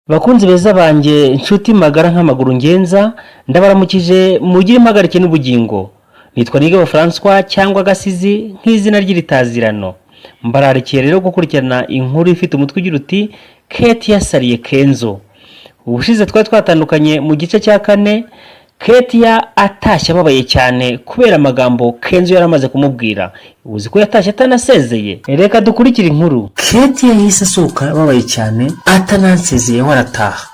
Bakunzi beza banjye inshuti magara nk'amaguru ngenza ndabaramukije mugire impagarike n'ubugingo. Nitwa Nigaba François cyangwa Gasizi nk'izina ry'itazirano. Mbararikiye rero gukurikirana inkuru ifite umutwe ugira uti Kate yasariye Kenzo. Ubushize twatandukanye mu gice cya 4 Kate atashye ababaye cyane kubera amagambo Kenzo yaramaze kumubwira. Uzi ko yatashye atanasezeye. Reka dukurikire inkuru. Kate yahise asohoka ababaye cyane atanansezeye warataha.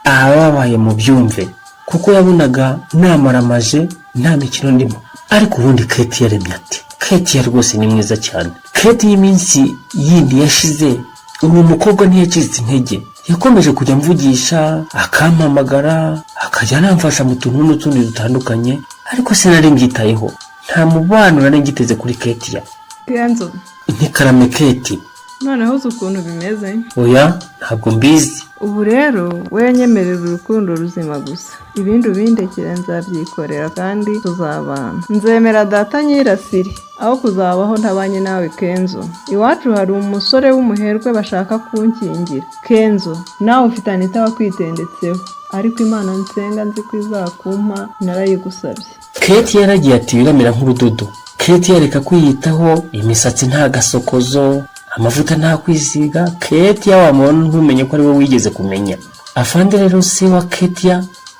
Ababaye mu byumve kuko yabonaga namaramaje nta mikino ndimo. Ariko ubundi Kate yaremye ati Kate rwose ni mwiza cyane. Kate y'iminsi yindi yashize uwo mukobwa ntiyacitse intege. Yakomeje kujya mvugisha akampamagara akajya namfasha mu tuntu n'utundi dutandukanye, ariko sinari mbyitayeho. Nta mubano nari ngiteze kuri Kate. Kenzo ntikarame Kate. noneho uzi ukuntu bimeze? Oya ntabwo mbizi. Ubu rero we nyemerera urukundo ruzima gusa, ibindi ubindekere nzabyikorera kandi tuzabana. Nzemera data nyirasiri aho kuzabaho ntabanye nawe Kenzo. Iwacu hari umusore w'umuherwe bashaka kunkingira. Kenzo nawe ufite Anita wakwitendetseho, ariko Imana nsenga nzi ko izakumpa narayigusabye. Kate yaragiye ati biramera nk'urudodo. Kate yareka kwiyitaho, imisatsi nta gasokozo, amavuta nta kwisiga. Kate wamubona ntumenye ko ari we wigeze kumenya. Afande rero se wa Kate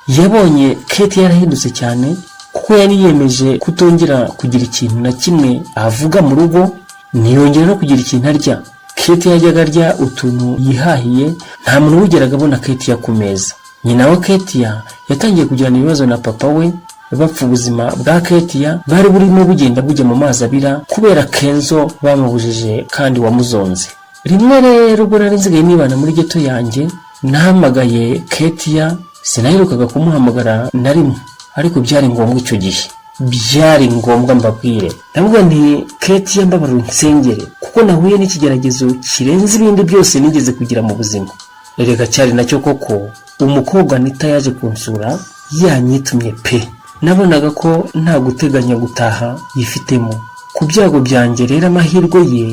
yabonye Kate yarahindutse cyane kuko yari yemeje kutongera kugira ikintu na kimwe avuga mu rugo, niyongera no kugira ikintu arya. Kate yajyaga arya utuntu yihahiye, nta muntu wigeraga abona Kate ku meza. Nyina wa Kate yatangiye kugirana ibibazo na papa we, bapfa ubuzima bwa Kate bari burimo bugenda bujya mu mazi abira kubera Kenzo bamubujije kandi wamuzonze. Rimwe rero ubwo nari nsigaye nibana muri geto yanjye, nahamagaye Kate. Sinaherukaga kumuhamagara na rimwe, ariko byari ngombwa icyo gihe. Byari ngombwa mbabwire. Ndavuga nti Kate mbabarira nsengere kuko nahuye n'ikigeragezo kirenze ibindi byose nigeze kugira mu buzima. Erega cyari nacyo koko umukobwa Anita yaje kunsura yanyitumye pe. Nabonaga ko nta guteganya gutaha yifitemo. Ku byago byanjye rero amahirwe ye,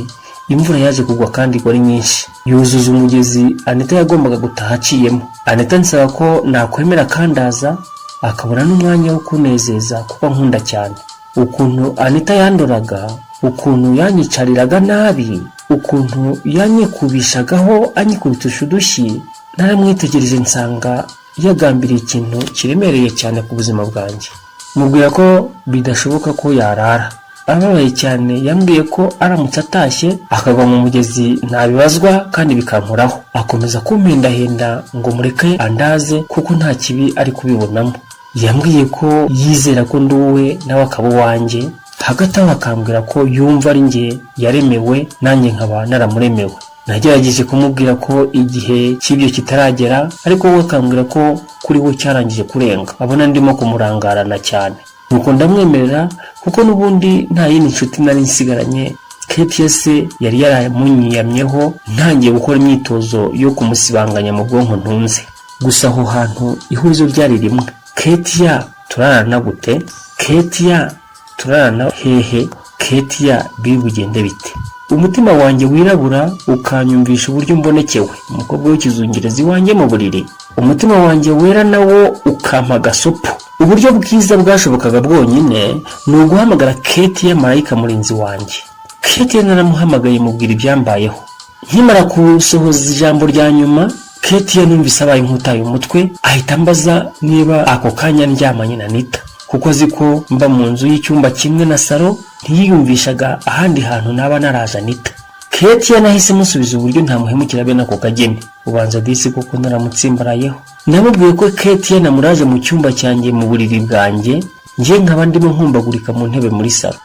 imvura yaje kugwa kandi ari nyinshi, yuzuza umugezi Anita yagombaga gutaha aciyemo. Anita nsaba ko nakwemera kandaza akabona n'umwanya wo kunezeza kuko nkunda cyane. Ukuntu Anita yandoraga, ukuntu yanyicariraga nabi, ukuntu yanyikubishagaho anyikubitusha udushyi, naramwitegereje nsanga yagambiriye ikintu kiremereye cyane ku buzima bwanjye. Mubwira ko bidashoboka ko yarara. Ababaye cyane yambwiye ko aramutse atashye akagwa mu mugezi ntabibazwa kandi bikankoraho. Akomeza kumpendahenda ngo mureke andaze kuko nta kibi ari kubibonamo. Yambwiye ko yizera ko nduwe nawe akaba wanjye, hagati aho akambwira ko yumva ari njye yaremewe nanjye nkaba naramuremewe. Nagerageje kumubwira ko igihe cy'ibyo kitaragera, ariko we akambwira ko kuri we cyarangije kurenga, abona ndimo kumurangarana cyane. Nuko ndamwemerera kuko n'ubundi nta yindi nshuti nari nsigaranye. Kate se yari yaramunyiyamyeho, ntangiye gukora imyitozo yo kumusibanganya mu bwonko ntunze. Gusa aho hantu ihurizo ryari rimwe. Kate turarana gute? Kate turarana hehe? Kate bigende bite? Umutima wanjye wirabura ukanyumvisha uburyo mbonekewe, umukobwa w'ikizungerezi wanjye mu buriri. Umutima wanjye wera nawo ukampa gasopo. Uburyo bwiza bwashobokaga bwonyine ni uguhamagara Kate marayika murinzi wanjye. Kate naramuhamagaye mubwira ibyambayeho. Nkimara kusohoza ijambo rya nyuma, Kate numvise abaye nkutaye umutwe, ahita ambaza niba ako kanya ndyamanye na Anita, kuko azi ko mba mu nzu y'icyumba kimwe na salo, ntiyiyumvishaga ahandi hantu naba naraje Anita. Kate nahise musubiza uburyo ntamuhemukira be nako kageni. Ubanza disi kuko naramutsimbarayeho. Namubwiye ko Kate namuraje mu cyumba cyanjye mu buriri bwanjye, ngiye nkaba ndimo nkumbagurika mu ntebe muri salo.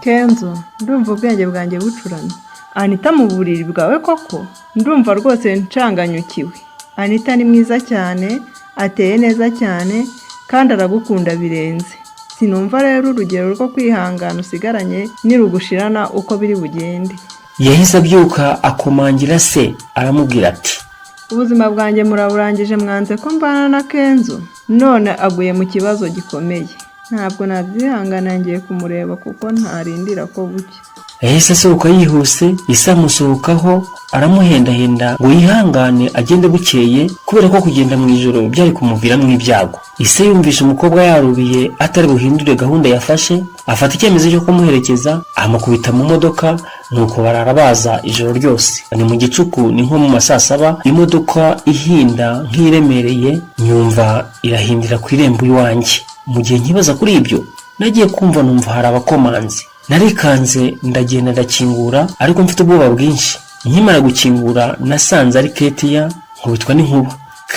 Kenzo ndumva ubwenge bwanjye bucurana. Anita mu buriri bwawe koko? Ndumva rwose ncanganyukiwe. Anita ni mwiza cyane, ateye neza cyane kandi aragukunda birenze. Sinumva rero urugero rwo kwihangana usigaranye nirugushirana uko biri bugende. Yahise abyuka akomangira se aramubwira ati ubuzima bwanjye muraburangije mwanze ko mbana na Kenzo, none aguye mu kibazo gikomeye. Ntabwo nabyihangana ngiye kumureba kuko ntarindira ko buke. yahise asohoka yihuse, Ise amusohokaho aramuhendahenda ngo yihangane agende bukeye kubera ko kugenda mu ijoro byari kumuviramo ibyago. Ise yumvisha umukobwa yarubiye atari buhindure gahunda yafashe, afata icyemezo cyo kumuherekeza, amukubita mu modoka, nuko barara baza ijoro ryose. Ni mu gicuku, ni nko mu masaa 7, imodoka ihinda nk'iremereye nyumva irahindira ku irembo iwanjye. Mu gihe nkibaza kuri ibyo, nagiye kumva numva hari abakomanzi. Narikanze ndagenda ndakingura, ariko mfite ubwoba bwinshi. Nkimara gukingura nasanze ari Ketia, nkubitwa n'inkuba.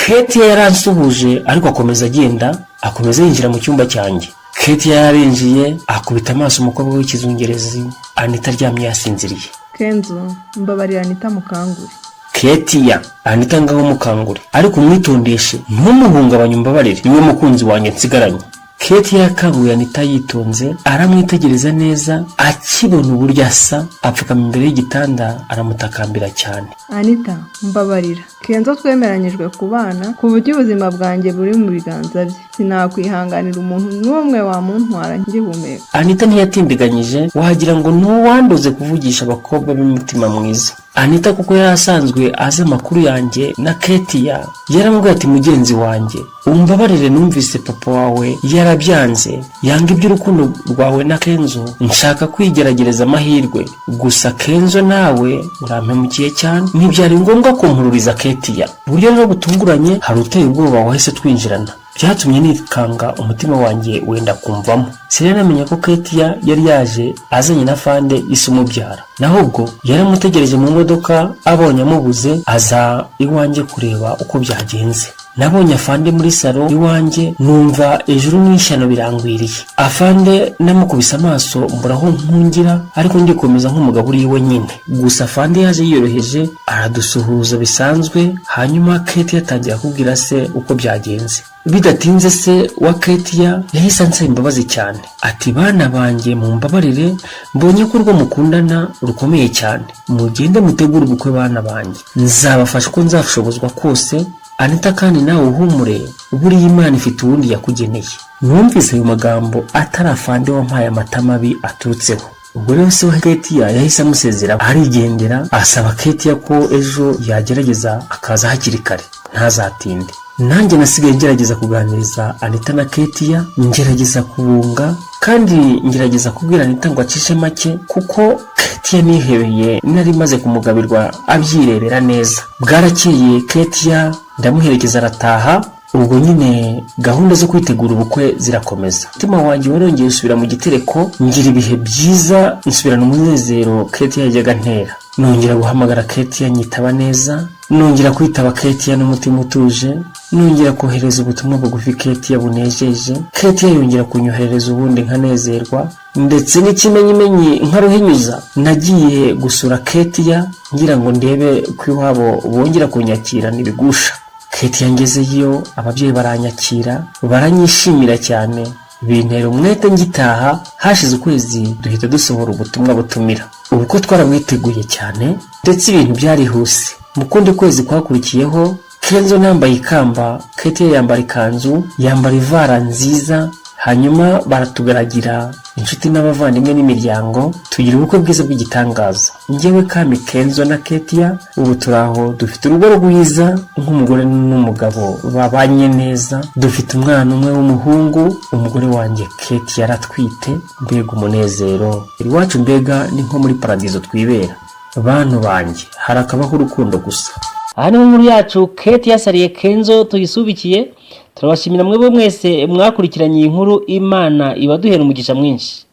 Ketia yaransuhuje ariko akomeza agenda, akomeza yinjira mu cyumba cyanjye. Ketia yarinjiye akubita amaso umukobwa w'ikizungerezi Anita aryamye yasinziriye. Kenzo, mbabarira Anita mukangure. Ketia, Anita ngaho mukangure, ariko umwitondeshe, ntumuhungabanye umbabarire, niwe mukunzi wanjye nsigaranye. Ketia yakanguye Anita yitonze, aramwitegereza neza, akibona uburyo asa, apfukama imbere y'igitanda aramutakambira cyane. Anita, mbabarira. Kenzo twemeranyijwe kubana ku buryo ubuzima bwanjye buri mu biganza bye. Sinakwihanganira umuntu n'umwe wamuntwara ngihumeka. Anita ntiyatindiganyije, wagira ngo n'uwandoze kuvugisha abakobwa b'umutima mwiza. Anita kuko yarasanzwe azi amakuru yanjye na Ketia, yaramubwiye ati mugenzi wanjye, umbabarire numvise papa wawe yarabyanze, yanga iby'urukundo rwawe na Kenzo, nshaka kwigeragereza amahirwe, gusa Kenzo nawe urampemukiye cyane, ntibyari ngombwa kumpururiza Ketia. Buryo rero butunguranye hari uteye ubwoba wahise twinjirana, byatumye nikanga umutima wanjye wenda kumvamo. Sinamenye ko Ketia yari yaje azanye na Fande Ise umubyara, naho ubwo yaramutegereje mu modoka, abonye amubuze aza iwanjye kureba uko byagenze. Nabonye Afande muri salo iwanjye, numva ejuru n'ishyano birangwiriye. Afande namukubise amaso mburaho nkungira, ariko ndikomeza nk'umugabo uri iwe nyine. Gusa Afande yaje yiyoroheje aradusuhuza bisanzwe, hanyuma Ketia yatangira kubwira se uko byagenze. Bidatinze se wa Ketia yahise ansaba imbabazi cyane, ati bana banjye mumbabarire, mbonye ko urwo mukundana rukomeye cyane, mugende mutegure ubukwe bana banjye, nzabafasha uko nzashobozwa kose. Anita kandi nawe uhumure, buriya Imana ifite uwundi yakugeneye. Numvise ayo magambo atari Afande wampaye amata mabi aturutseho. Ubwo rero se wa Ketia yahise amusezera arigendera, asaba Ketia ko ejo yagerageza akaza hakiri kare ntazatinde. Nanjye nasigaye ngerageza kuganiriza Anita na Ketia, ngerageza kubunga kandi ngerageza kubwira Anita ngo acishe make, kuko Ketia nihebeye nari maze kumugabirwa abyirebera neza. Bwarakeye Ketia ndamuherekeza arataha. Ubwo nyine gahunda zo kwitegura ubukwe zirakomeza. Umutima wanjye warongeye usubira mu gitereko, ngira ibihe byiza, nsubirana umunezero Ketia yajyaga ntera. Nongera guhamagara Ketia nyitaba neza, nongera kwitaba Ketia n'umutima utuje, nongera kohereza ubutumwa bugufi Ketia bunejeje. Ketia yongera kunyohereza ubundi nkanezerwa, ndetse n'ikimenyimenyi nkaruhinyuza. Nagiye gusura Ketia ngira ngo ndebe ko iwabo bongera kunyakira n'ibigusha. Ketia ngezeyo, ababyeyi baranyakira, baranyishimira cyane, bintera umwete ngitaha. Hashize ukwezi duhita dusohora ubutumwa butumira. Ubwo twarabwiteguye cyane, ndetse ibintu byarihuse. Mu kundi kwezi kwakurikiyeho, Kenzo nambaye ikamba, Ketia yambara ikanzu, yambara ivara nziza, hanyuma baratugaragira inshuti n'abavandimwe n'imiryango, tugira ubukwe bwiza bw'igitangaza. Njyewe Kami Kenzo na Ketia ubu turaho, dufite urugo rwiza nk'umugore n'umugabo babanye neza, dufite umwana umwe w'umuhungu, umugore wanjye Ketia yaratwite, mbega umunezero. Iwacu mbega ni nko muri paradizo twibera. Bantu banjye harakabaho urukundo gusa. Aha ni inkuru yacu Ketia yasariye Kenzo tuyisubikiye. Turabashimira mwebwe mwese mwakurikiranye iyi nkuru. Imana ibaduhera umugisha mwinshi.